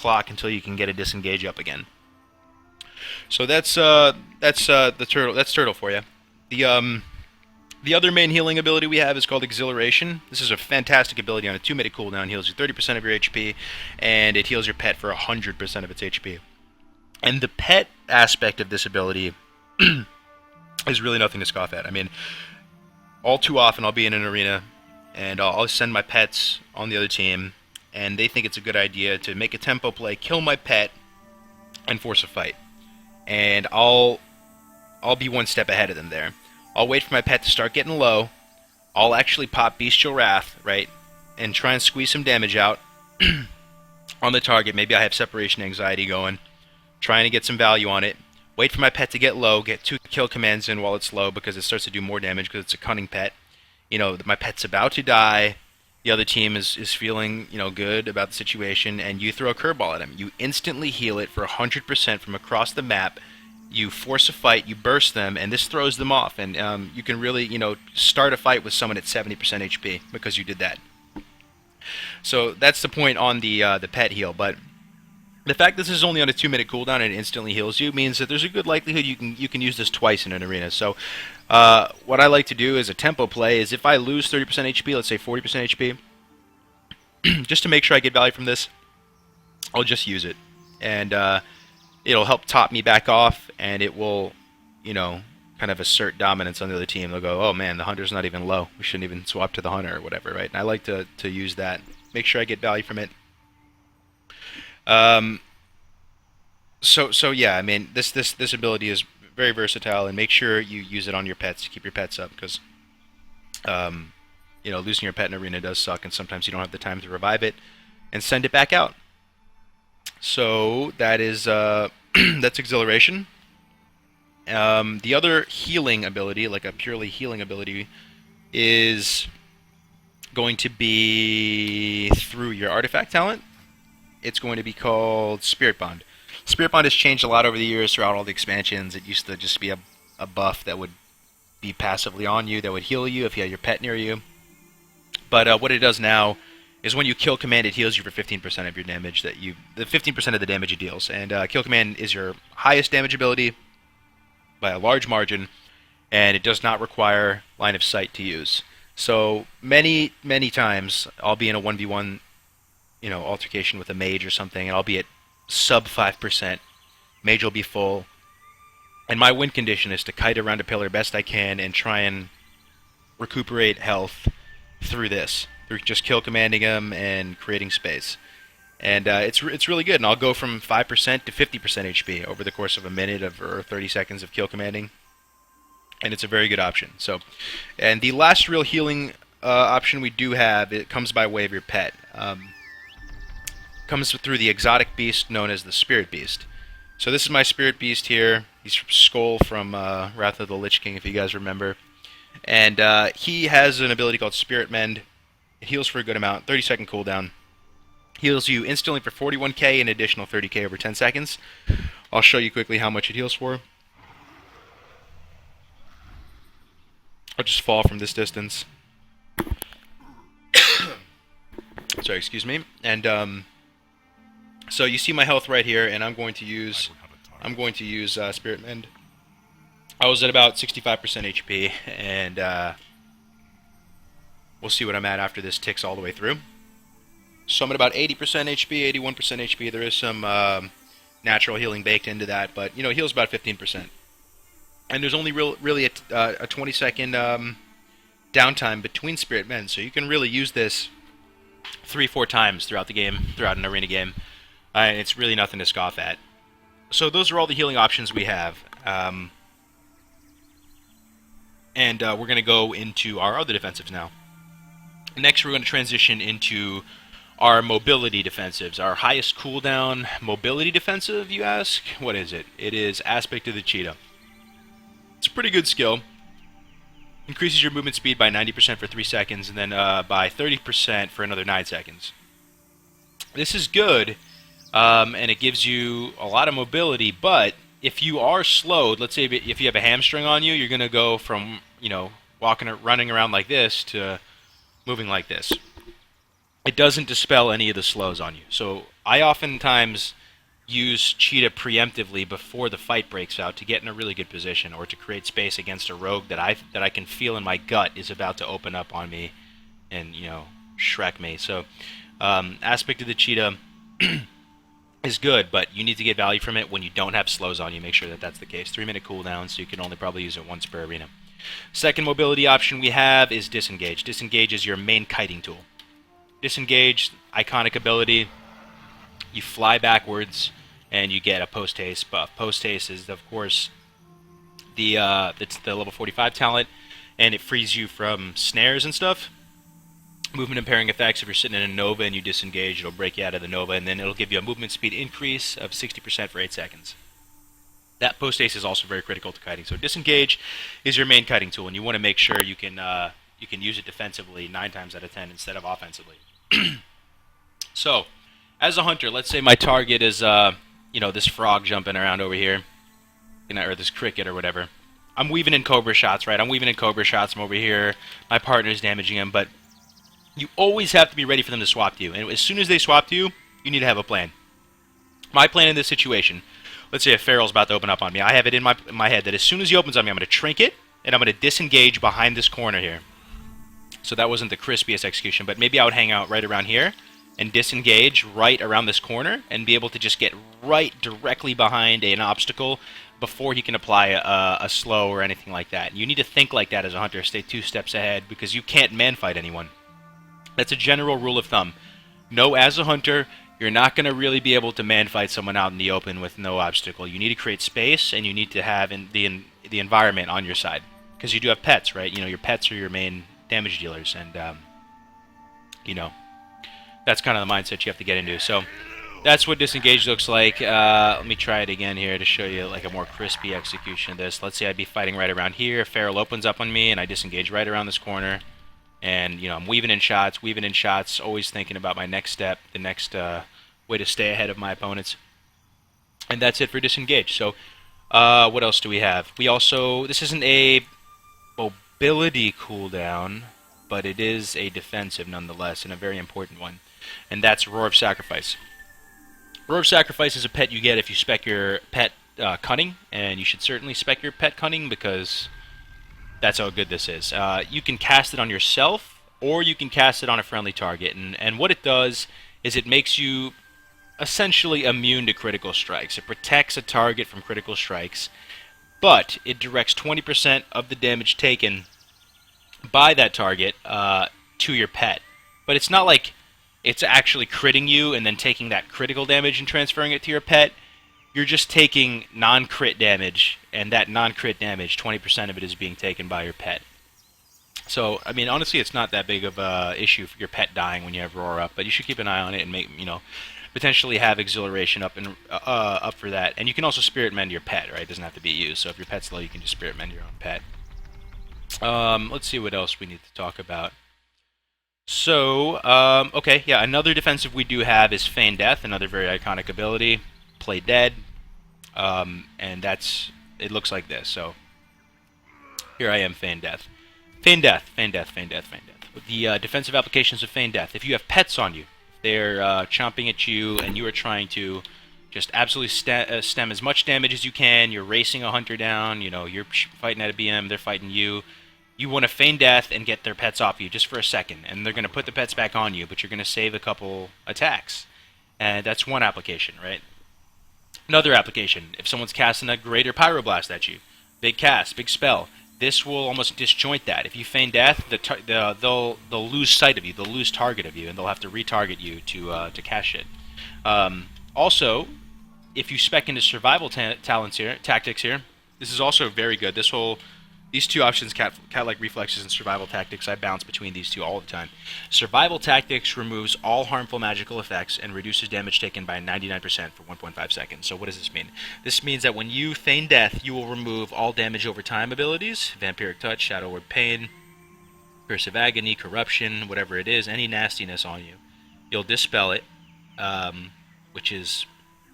clock until you can get a disengage up again. So that's the turtle. That's turtle for you. The other main healing ability we have is called Exhilaration. This is a fantastic ability on a 2-minute cooldown. Heals you 30% of your HP, and it heals your pet for 100% of its HP. And the pet aspect of this ability is really nothing to scoff at. I mean, all too often I'll be in an arena, and I'll send my pets on the other team, and they think it's a good idea to make a tempo play, kill my pet, and force a fight. And I'll be one step ahead of them there. I'll wait for my pet to start getting low. I'll actually pop Bestial Wrath, right, and try and squeeze some damage out on the target. Maybe I have separation anxiety going, trying to get some value on it. Wait for my pet to get low, get 2 kill commands in while it's low because it starts to do more damage because it's a cunning pet. You know, my pet's about to die. The other team is feeling, you know, good about the situation, and you throw a curveball at them. You instantly heal it for 100% from across the map. You force a fight, you burst them, and this throws them off. And you can really, you know, start a fight with someone at 70% HP because you did that. So that's the point on the pet heal. But the fact this is only on a 2-minute cooldown and it instantly heals you means that there's a good likelihood you can use this twice in an arena. So what I like to do as a tempo play is if I lose 30% HP, let's say 40% HP, just to make sure I get value from this, I'll just use it. And it'll help top me back off, and it will, you know, kind of assert dominance on the other team. They'll go, oh man, the hunter's not even low. We shouldn't even swap to the hunter or whatever, right? And I like to use that. Make sure I get value from it. So yeah, I mean, this ability is very versatile, and make sure you use it on your pets to keep your pets up, because you know, losing your pet in arena does suck, and sometimes you don't have the time to revive it and send it back out. So that is that's Exhilaration. The other healing ability, like a purely healing ability, is going to be through your artifact talent. It's going to be called Spirit Bond. Spirit Bond has changed a lot over the years throughout all the expansions. It used to just be a buff that would be passively on you, that would heal you if you had your pet near you. But what it does now is when you kill command, it heals you for 15% of your damage the 15% of the damage it deals. And kill command is your highest damage ability by a large margin, and it does not require line of sight to use. So many times I'll be in a 1v1, you know, altercation with a mage or something, and I'll be at sub 5%. Mage will be full, and my win condition is to kite around a pillar best I can and try and recuperate health through this, through just kill commanding him and creating space. And it's really good, and I'll go from 5% to 50% HP over the course of a minute or 30 seconds of kill commanding, and it's a very good option. So, and the last real healing option we do have, it comes by way of your pet. Comes through the exotic beast known as the Spirit Beast. So this is my Spirit Beast here. He's from Skull from Wrath of the Lich King, if you guys remember. And he has an ability called Spirit Mend. It heals for a good amount, 30-second cooldown. Heals you instantly for 41k and additional 30k over 10 seconds. I'll show you quickly how much it heals for. I'll just fall from this distance. Sorry, excuse me. And so you see my health right here, and I'm going to use Spirit Mend. I was at about 65% HP, and we'll see what I'm at after this ticks all the way through. So I'm at about 80% HP, 81% HP. There is some natural healing baked into that, but you know, it heals about 15%. And there's only really a 20-second downtime between Spirit Mend, so you can really use this 3-4 times throughout the game, throughout an arena game. It's really nothing to scoff at. So those are all the healing options we have. And we're going to go into our other defensives now. Next, we're going to transition into our mobility defensives. Our highest cooldown mobility defensive, you ask? What is it? It is Aspect of the Cheetah. It's a pretty good skill. Increases your movement speed by 90% for 3 seconds, and then by 30% for another 9 seconds. This is good, and it gives you a lot of mobility, but if you are slowed, let's say if you have a hamstring on you, you're going to go from, you know, running around like this to moving like this. it doesn't dispel any of the slows on you. So I oftentimes use Cheetah preemptively before the fight breaks out to get in a really good position or to create space against a rogue that I can feel in my gut is about to open up on me and Shrek me. So aspect of the Cheetah is good, but you need to get value from it when you don't have slows on you. Make sure that that's the case. 3-minute cooldown, so you can only probably use it once per arena. Second mobility option we have is Disengage. Disengage is your main kiting tool. Disengage, iconic ability. You fly backwards, and you get a post-haste buff. Post-haste is, of course, it's the level 45 talent, and it frees you from snares and stuff. Movement impairing effects. If you're sitting in a Nova and you disengage, it'll break you out of the Nova, and then it'll give you a movement speed increase of 60% for 8 seconds. That post-haste is also very critical to kiting. So Disengage is your main kiting tool, and you want to make sure you can use it defensively 9 times out of 10 instead of offensively. So, as a hunter, let's say my target is this frog jumping around over here, or this cricket or whatever. I'm weaving in Cobra shots, right? I'm weaving in Cobra shots from over here. My partner's damaging him, but you always have to be ready for them to swap to you. And as soon as they swap to you, you need to have a plan. My plan in this situation, let's say a Feral's about to open up on me. I have it in my head that as soon as he opens on me, I'm going to trinket, and I'm going to disengage behind this corner here. So that wasn't the crispiest execution, but maybe I would hang out right around here and disengage right around this corner and be able to just get right directly behind an obstacle before he can apply a slow or anything like that. You need to think like that as a hunter. Stay 2 steps ahead because you can't man-fight anyone. That's a general rule of thumb. Know as a hunter, you're not going to really be able to man-fight someone out in the open with no obstacle. You need to create space, and you need to have the environment on your side. Because you do have pets, right? Your pets are your main damage dealers, and, that's kind of the mindset you have to get into. So that's what Disengage looks like. Let me try it again here to show you like a more crispy execution of this. Let's say I'd be fighting right around here. Feral opens up on me, and I disengage right around this corner. And, I'm weaving in shots, always thinking about my next step, the next way to stay ahead of my opponents. And that's it for Disengage. So, what else do we have? This isn't a mobility cooldown, but it is a defensive nonetheless, and a very important one. And that's Roar of Sacrifice. Roar of Sacrifice is a pet you get if you spec your pet Cunning, and you should certainly spec your pet Cunning because that's how good this is. You can cast it on yourself, or you can cast it on a friendly target. And what it does is it makes you essentially immune to critical strikes. It protects a target from critical strikes, but it directs 20% of the damage taken by that target to your pet. But it's not like it's actually critting you and then taking that critical damage and transferring it to your pet. You're just taking non-crit damage, and that non-crit damage, 20% of it is being taken by your pet. So, I mean, honestly, it's not that big of a issue for your pet dying when you have Roar up, but you should keep an eye on it and make, potentially have Exhilaration up for that. And you can also Spirit Mend your pet, right? It doesn't have to be you. So if your pet's low, you can just Spirit Mend your own pet. Let's see what else we need to talk about. So, okay, yeah, another defensive we do have is Feign Death, another very iconic ability. Play dead, and it looks like this. So here I am, Feign Death. Feign Death. The defensive applications of Feign Death. If you have pets on you, they're chomping at you, and you are trying to just absolutely stem as much damage as you can. You're racing a hunter down. You're fighting at a BM. They're fighting you. You want to Feign Death and get their pets off you just for a second, and they're going to put the pets back on you, but you're going to save a couple attacks. And that's one application, right? Another application, if someone's casting a Greater Pyroblast at you, big cast, big spell, this will almost disjoint that. If you Feign Death, they'll lose sight of you, they'll lose target of you, and they'll have to retarget you to cast it. Also, if you spec into survival tactics here, this is also very good. These two options, cat-like reflexes and survival tactics, I bounce between these two all the time. Survival tactics removes all harmful magical effects and reduces damage taken by 99% for 1.5 seconds. So what does this mean? This means that when you Feign Death, you will remove all damage over time abilities, Vampiric Touch, Shadow Word Pain, Curse of Agony, Corruption, whatever it is, any nastiness on you. You'll dispel it, which is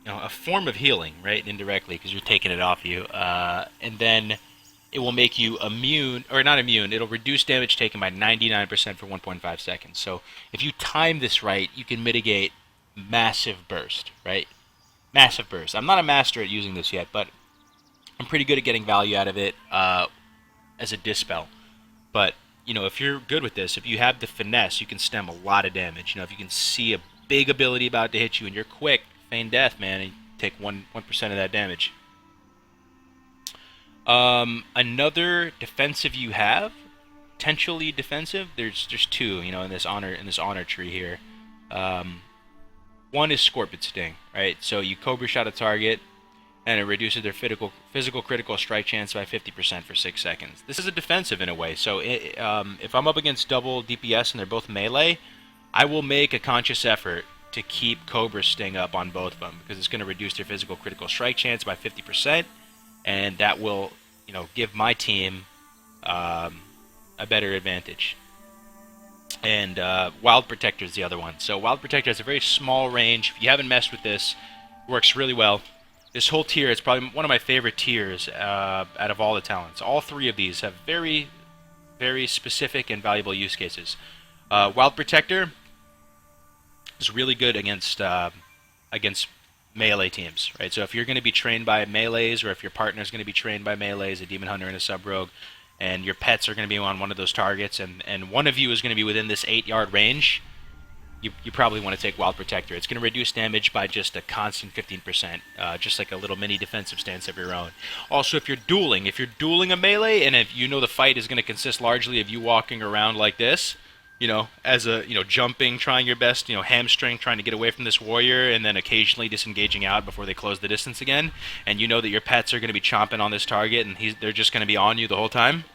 a form of healing, right, indirectly, because you're taking it off you. And then it will make you immune, or not immune, it'll reduce damage taken by 99% for 1.5 seconds. So if you time this right, you can mitigate massive burst, right? Massive burst. I'm not a master at using this yet, but I'm pretty good at getting value out of it as a dispel. But, you know, if you're good with this, if you have the finesse, you can stem a lot of damage. You know, if you can see a big ability about to hit you and you're quick, feign death, man, and you take 1% of that damage. Another defensive you have, potentially defensive. There's two, you know, in this honor tree here. One is Scorpion Sting, right? So you Cobra Shot a target, and it reduces their physical critical strike chance by 50% for 6 seconds. This is a defensive in a way. So if I'm up against double DPS and they're both melee, I will make a conscious effort to keep Cobra Sting up on both of them because it's going to reduce their physical critical strike chance by 50%, and that will, you know, give my team a better advantage. And Wild Protector is the other one. So Wild Protector has a very small range. If you haven't messed with this, it works really well. This whole tier is probably one of my favorite tiers out of all the talents. All three of these have very, very specific and valuable use cases. Wild Protector is really good against melee teams, right? So if you're going to be trained by melees, or if your partner is going to be trained by melees, a demon hunter and a sub rogue, and your pets are going to be on one of those targets, and one of you is going to be within this 8-yard range, you probably want to take Wild Protector. It's going to reduce damage by just a constant 15%, just like a little mini defensive stance of your own. Also, if you're dueling a melee, and if you know the fight is going to consist largely of you walking around like this, you know, as a, you know, jumping, trying your best, you know, hamstring, trying to get away from this warrior, and then occasionally disengaging out before they close the distance again, and you know that your pets are going to be chomping on this target, and they're just going to be on you the whole time,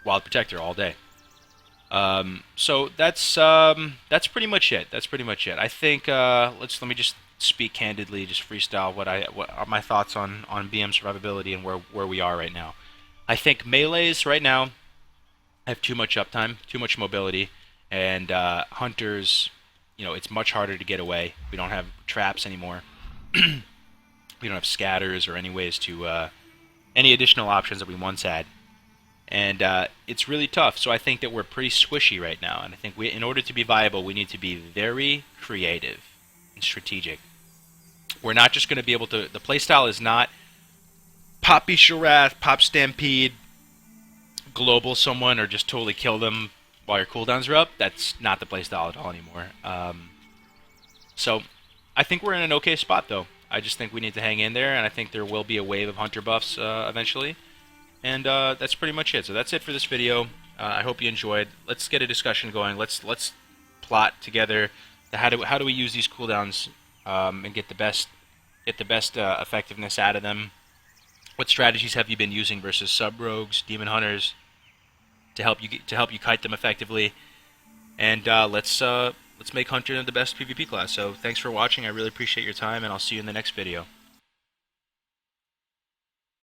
Wild Protector all day. So that's pretty much it. I think let me just speak candidly, just freestyle what are my thoughts on BM survivability and where we are right now. I think melees right now have too much uptime, too much mobility, and hunters, you know, it's much harder to get away. We don't have traps anymore. We don't have scatters or any ways to any additional options that we once had. And it's really tough. So I think that we're pretty squishy right now. And I think in order to be viable, we need to be very creative and strategic. We're not just going to be able to... The playstyle is not pop Bestial Wrath, pop Stampede, global someone, or just totally kill them while your cooldowns are up. That's not the playstyle at all anymore. So I think we're in an okay spot, though. I just think we need to hang in there, and I think there will be a wave of hunter buffs eventually. And that's pretty much it. So that's it for this video. I hope you enjoyed. Let's get a discussion going. Let's plot together how do we use these cooldowns and get the best effectiveness out of them. What strategies have you been using versus sub rogues, demon hunters, to help you kite them effectively? And let's make hunter the best PvP class. So thanks for watching. I really appreciate your time, and I'll see you in the next video.